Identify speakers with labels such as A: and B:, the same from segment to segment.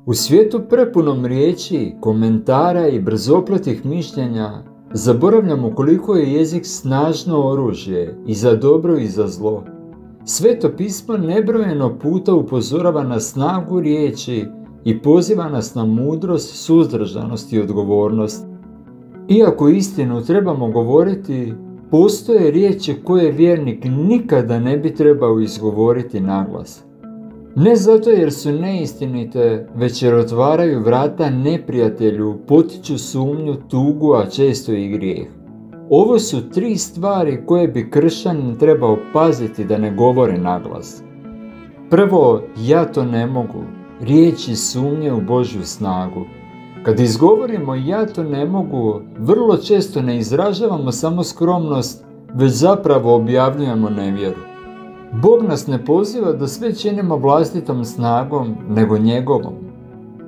A: U svijetu prepunom riječi, komentara i brzopletih mišljenja, zaboravljamo koliko je jezik snažno oružje i za dobro i za zlo. Sveto pismo nebrojeno puta upozorava na snagu riječi i poziva nas na mudrost, suzdržanost i odgovornost. Iako istinu trebamo govoriti, postoje riječi koje vjernik nikada ne bi trebao izgovoriti naglas. Ne zato jer su neistinite, već jer otvaraju vrata neprijatelju, potiču sumnju, tugu, a često i grijeh. Ovo su 3 stvari koje bi kršćanin trebao paziti da ne govore naglas. Prvo, ja to ne mogu, riječi sumnje u Božju snagu. Kad izgovorimo ja to ne mogu, vrlo često ne izražavamo samo skromnost, već zapravo objavljujemo nevjeru. Bog nas ne poziva da sve činimo vlastitom snagom, nego njegovom.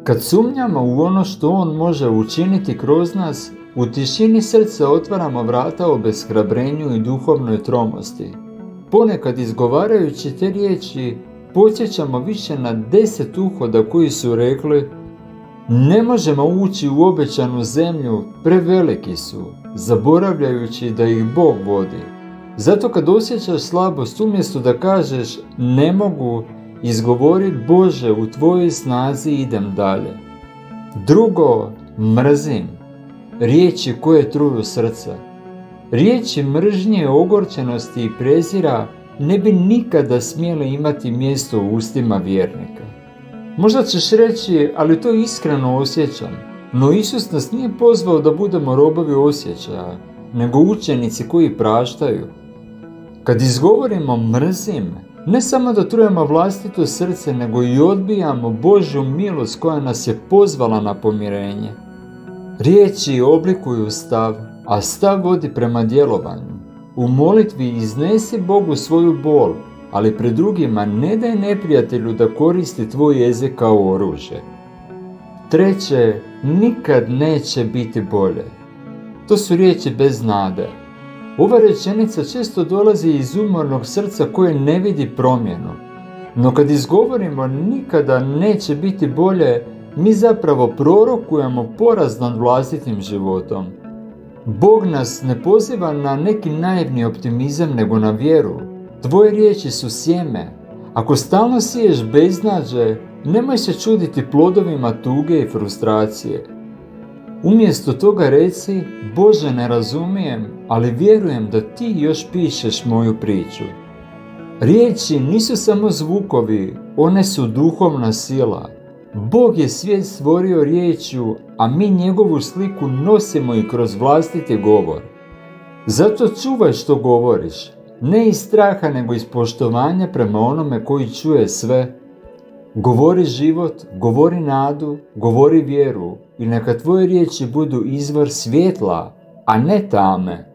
A: Kad sumnjamo u ono što on može učiniti kroz nas, u tišini srca otvaramo vrata obeshrabrenju i duhovnoj tromosti. Ponekad izgovarajući te riječi, podsjećamo više na 10 uhoda koji su rekli: ne možemo ući u obećanu zemlju, preveliki su, zaboravljajući da ih Bog vodi. Zato kad osjećaš slabost, umjesto da kažeš ne mogu, izgovori Bože, u tvojoj snazi idem dalje. Drugo, mrzim. Riječi koje truju srce. Riječi mržnje, ogorčenosti i prezira ne bi nikada smjele imati mjesto u ustima vjernika. Možda ćeš reći, ali to iskreno osjećam. No Isus nas nije pozvao da budemo robovi osjećaja, nego učenici koji praštaju. Kad izgovorimo mrzim, ne samo da trujemo vlastito srce, nego i odbijamo Božju milost koja nas je pozvala na pomirenje. Riječi oblikuju stav, a stav vodi prema djelovanju. U molitvi iznesi Bogu svoju bol, ali pred drugima ne daj neprijatelju da koristi tvoj jezik kao oružje. Treće, nikad neće biti bolje. To su riječi bez nade. Ova rečenica često dolazi iz umornog srca koje ne vidi promjenu. No kad izgovorimo nikada neće biti bolje, mi zapravo prorokujemo poraz nad vlastitim životom. Bog nas ne poziva na neki naivni optimizam, nego na vjeru. Tvoje riječi su sjeme. Ako stalno siješ beznađe, nemoj se čuditi plodovima tuge i frustracije. Umjesto toga reci: Bože, ne razumijem, ali vjerujem da ti još pišeš moju priču. Riječi nisu samo zvukovi, one su duhovna sila. Bog je svijet stvorio riječju, a mi njegovu sliku nosimo i kroz vlastiti govor. Zato čuvaj što govoriš, ne iz straha nego iz poštovanja prema onome koji čuje sve. Govori život, govori nadu, govori vjeru i neka tvoje riječi budu izvor svjetla, a ne tame.